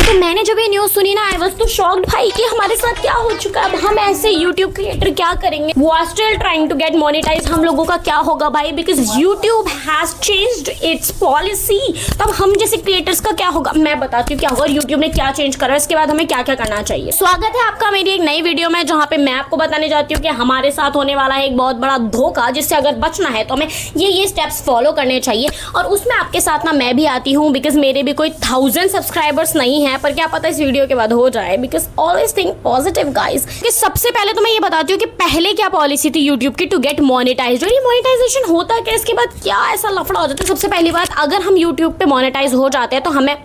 तो मैंने जब ये न्यूज सुनी ना, आई वाज तो शॉक्ड भाई कि हमारे साथ क्या हो चुका है। अब हम ऐसे यूट्यूब क्रिएटर क्या करेंगे? वो are still trying to get monetize. हम लोगों का क्या होगा भाई? Because YouTube has changed its policy. तब हम जैसे क्रिएटर्स का क्या होगा? मैं बताती हूँ क्या होगा, यूट्यूब ने क्या चेंज करा, इसके बाद हमें क्या क्या करना चाहिए। स्वागत है आपका मेरी एक नई वीडियो में, जहाँ पे मैं आपको बताने जाती हूँ कि हमारे साथ होने वाला है एक बहुत बड़ा धोखा, जिससे अगर बचना है तो हमें ये स्टेप्स फॉलो करने चाहिए। और उसमें आपके साथ ना मैं भी आती हूँ, बिकॉज मेरे भी कोई 1000 सब्सक्राइबर्स नहीं है, पर क्या पता इस वीडियो के बाद हो जाए। Because always think positive guys. कि सबसे पहले तो मैं ये बताती हूँ कि पहले क्या पॉलिसी थी यूट्यूब की टू गेट मोनेटाइज, और ये मोनेटाइजेशन होता क्या, इसके बाद क्या ऐसा लफड़ा हो जाता है। सबसे पहली बात, अगर हम यूट्यूब पे मोनेटाइज हो जाते हैं तो हमें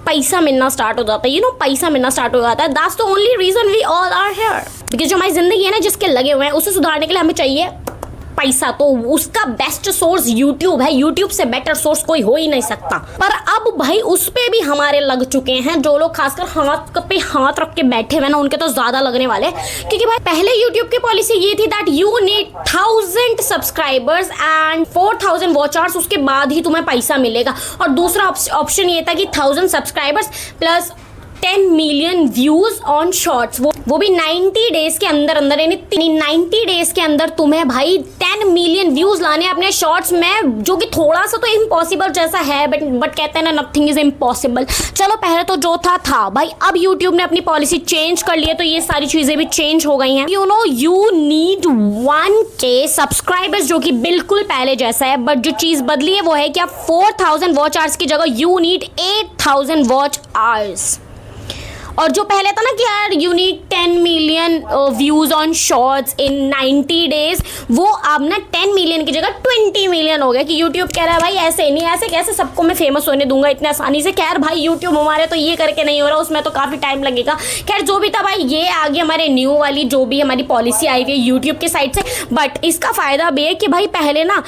पैसा मिलना स्टार्ट हो जाता है। पैसा मिलना स्टार्ट हो जाता है। That's the only reason we all are here. Because जो हमारी जिंदगी है ना, जिसके लगे हुए हैं, उसे सुधारने के लिए हमें चाहिए पैसा। तो उसका बेस्ट सोर्स यूट्यूब है। यूट्यूब से बेटर सोर्स कोई हो ही नहीं सकता। पर अब भाई उस पे भी हमारे लग चुके हैं। जो लोग खासकर हाथ पे हाथ रख के बैठे हुए ना, उनके तो ज्यादा लगने वाले। क्योंकि भाई पहले यूट्यूब की पॉलिसी ये थी that you need 1000 subscribers and 4000 watch hours, उसके बाद ही तुम्हें पैसा मिलेगा। और दूसरा ऑप्शन ये था कि 1000 subscribers plus 10 million views on shorts, वो भी 90 डेज के अंदर अंदर। यानी 90 डेज के अंदर तुम्हें भाई 10 मिलियन व्यूज लाने अपने शॉर्ट्स में, जो कि थोड़ा सा तो इम्पॉसिबल जैसा है, बट कहते हैं ना, नथिंग इज इम्पॉसिबल। चलो पहले तो जो था भाई। अब यूट्यूब ने अपनी पॉलिसी चेंज कर ली है, तो ये सारी चीजें भी चेंज हो गई हैं। यू नीड 1K सब्सक्राइबर्स, जो कि बिल्कुल पहले जैसा है। बट जो चीज बदली है वो है कि अब 4000 वॉच आवर्स की जगह यू नीड 8000 वॉच आवर्स। और जो पहले था ना कि यार you need 10 million views on shorts in 90 days, वो अब ना 10 मिलियन की जगह 20 मिलियन हो गया। कि यूट्यूब कह रहा है भाई ऐसे नहीं, ऐसे कैसे सबको मैं फेमस होने दूंगा इतने आसानी से। खैर भाई यूट्यूब हमारे तो ये करके नहीं हो रहा, उसमें तो काफ़ी टाइम लगेगा। खैर जो भी था भाई, ये आगे हमारे न्यू वाली जो भी हमारी पॉलिसी आई हुई है यूट्यूब की साइड से। बट इसका फ़ायदा भी है कि भाई पहले ना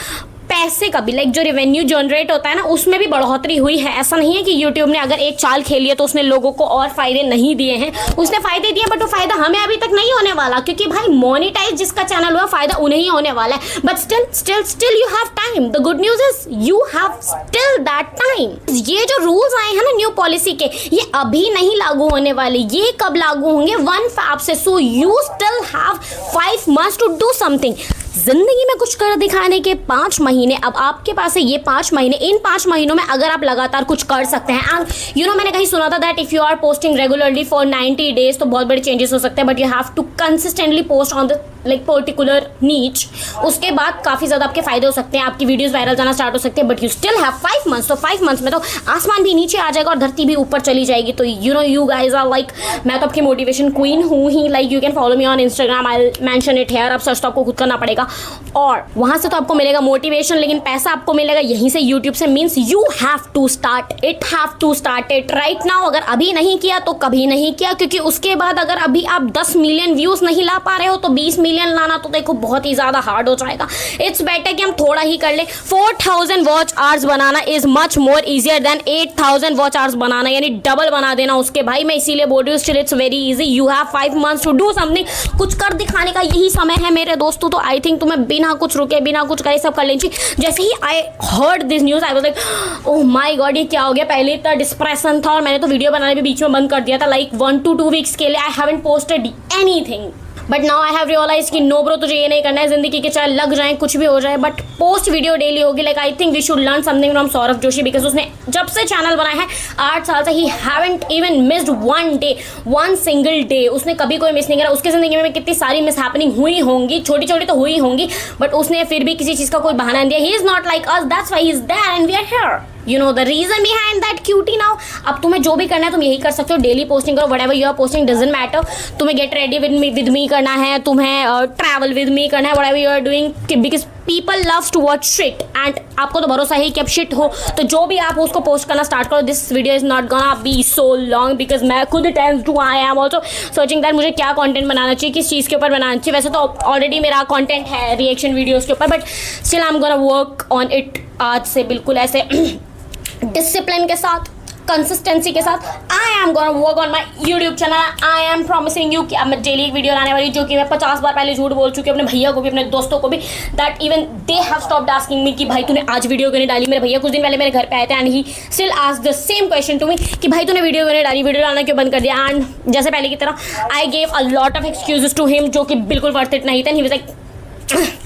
पैसे का भी लाइक जो रेवेन्यू जनरेट होता है ना, उसमें भी बढ़ोतरी हुई है। ऐसा नहीं है कि यूट्यूब ने अगर एक चाल खेली है तो उसने लोगों को और फायदे नहीं दिए हैं। उसने फायदे दिए, बट वो फायदा हमें अभी तक नहीं होने वाला, क्योंकि भाई मोनेटाइज जिसका चैनल हुआ फायदा उन्हें ही होने वाला है। But still you have time. The good news is you have still that time. ये जो रूल्स आए हैं ना न्यू पॉलिसी के, ये अभी नहीं लागू होने वाले। ये कब लागू होंगे? 1 Feb से। So you still have 5 months to do something. जिंदगी में कुछ कर दिखाने के 5 महीने अब आपके पास है। ये 5 महीने, इन 5 महीनों में अगर आप लगातार कुछ कर सकते हैं, एंड मैंने कहीं सुना था that if you are posting regularly for 90 days तो बहुत बड़े चेंजेस हो सकते हैं। But you have to consistently post on the like particular niche. उसके बाद काफ़ी ज़्यादा आपके फायदे हो सकते हैं, आपकी वीडियोस वायरल जाना स्टार्ट हो सकते हैं। But you still have 5 months। तो 5 months में तो आसमान भी नीचे आ जाएगा और धरती भी ऊपर चली जाएगी। तो यू गाइज आर लाइक, मैं तो आपकी मोटिवेशन क्वीन हूँ ही। Like you can follow me on Instagram, I will mention it here. अब सर्च तो आपको खुद करना पड़ेगा, और वहाँ से तो आपको मिलेगा मोटिवेशन, लेकिन पैसा आपको मिलेगा यहीं से यूट्यूब से। Means you have to start it right now. अगर अभी नहीं किया तो कभी नहीं किया, क्योंकि उसके बाद अगर अभी आप 10 मिलियन व्यूज नहीं ला पा रहे हो तो 20 मिलियन लाना तो देखो बहुत ही ज्यादा हार्ड हो जाएगा। इट्स बेटर कि हम थोड़ा ही कर ले। 4000 वॉच आवर्स बनाना is much more easier than 8000 watch hours बनाना, यानी डबल बना देना उसके। भाई मैं इसीलिए बोल रही हूँ, still it's very easy. You have 5 months to do something. कुछ कर दिखाने का यही समय है मेरे दोस्तों। तो आई थिंक तुम्हें बिना कुछ रुके, बिना कुछ करे सब कर लेनी चाहिए। जैसे ही I heard this news, I was like oh my God, ये क्या हो गया। पहले इतना डिस्प्रेशन था और मैंने तो वीडियो बनाने भी बीच में बंद कर दिया था। लाइक 1 to 2 weeks के लिए I haven't posted anything. But now I have realize कि नो ब्रो, तुझे ये नहीं करना है जिंदगी के, चाहे लग जाए कुछ भी हो जाए, बट पोस्ट वीडियो डेली होगी। Like I think we should learn something from Saurabh Joshi, because उसने जब से चैनल बनाया है 8 साल से, he haven't even missed 1 day, 1 single day। उसने कभी कोई मिस नहीं करा। उसकी जिंदगी में कितनी सारी मिस हैपनिंग हुई होंगी, छोटी छोटी तो हुई होंगी, बट उसने फिर भी किसी चीज़ का कोई बहाना नहीं दिया। He is not like us, that's why he is there and we are here. You know the reason behind that cutie now. अब तुम्हें जो भी करना है तुम यही कर सकते हो। डेली पोस्टिंग करो, whatever you are posting doesn't matter. तुम्हें गेट रेडी विद मी करना है, तुम्हें ट्रैवल विद मी करना है, whatever you are doing, because people loves to watch shit. And आपको तो भरोसा है कि अब शिट हो तो जो भी आप उसको पोस्ट करना स्टार्ट करो। This video is not gonna be so long, because मैं खुद tense too I am also searching that मुझे क्या कंटेंट बनाना चाहिए, किस चीज़ के ऊपर बनाना चाहिए। वैसे तो ऑलरेडी मेरा कंटेंट है रिएक्शन वीडियोज़ के ऊपर, but still I am gonna work on it. आज से बिल्कुल ऐसे डिसिप्लिन के साथ, कंसिस्टेंसी के साथ I I am gonna work on my YouTube channel. I am promising you कि अब मैं डेली एक वीडियो लाने वाली, जो कि मैं 50 बार पहले झूठ बोल चुकी हूँ अपने भैया को भी, अपने दोस्तों को भी, that even they have stopped asking me कि भाई तूने आज वीडियो क्यों नहीं डाली। मेरे भैया कुछ दिन पहले मेरे घर पे आए थे and he still asked the same question to me कि भाई तूने वीडियो क्यों नहीं डाली, वीडियो डालना क्यों बंद कर दिया। एंड जैसे पहले की तरह I gave a lot of excuses to him, जो कि बिल्कुल वर्थ इट नहीं थे। ही वाज लाइक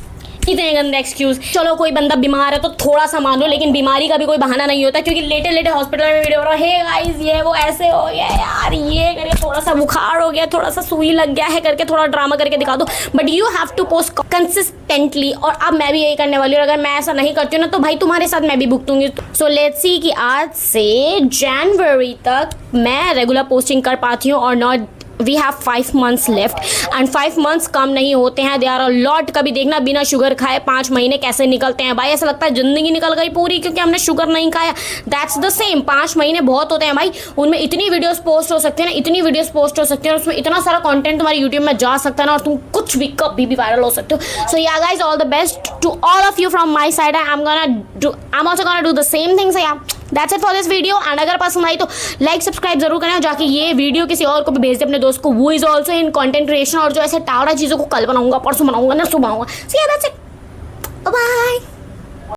इतने गंदे एक्सक्यूज। चलो कोई बंदा बीमार है तो थोड़ा सा मान लो, लेकिन बीमारी का भी कोई बहाना नहीं होता, क्योंकि लेटे हॉस्पिटल में वीडियो बना, हे गाइस ये वो ऐसे हो गया यार, ये करके थोड़ा सा बुखार हो गया, थोड़ा सा सुई लग गया है करके थोड़ा ड्रामा करके दिखा दो, but you have to post consistently. और अब मैं भी यही करने वाली हूँ, अगर मैं ऐसा नहीं करती हूँ ना तो भाई तुम्हारे साथ मैं भी भुगतूंगी। सो लेट्स सी कि आज से जनवरी तक मैं रेगुलर पोस्टिंग कर पाती हूँ और not. We have 5 months left and 5 months कम नहीं होते हैं, दे आर अ लॉट। कभी देखना बिना शुगर खाए 5 महीने कैसे निकलते हैं भाई, ऐसा लगता है ज़िंदगी निकल गई पूरी क्योंकि हमने शुगर नहीं खाया। दैट्स द सेम, 5 महीने बहुत होते हैं भाई, उनमें इतनी वीडियोस पोस्ट हो सकती है ना, इतनी वीडियोस पोस्ट हो सकती है और उसमें इतना सारा कंटेंट तुम्हारे यूट्यूब में जा सकता है ना, और तुम कुछ भी कभी भी वायरल हो सकते हो। So ya guys, all the best to all of you from my side. I am also gonna do the same things. Ya that's it for this video and अगर पसंद आई तो लाइक सब्सक्राइब जरूर करें और जाके ये वीडियो किसी और को भी भेज दे, अपने दोस्त को, वो is also in content creation. और जो ऐसे टावरा चीज़ों को कल बनाऊंगा, परसों बनाऊंगा, नरसों बनाऊंगा। See that's it, bye.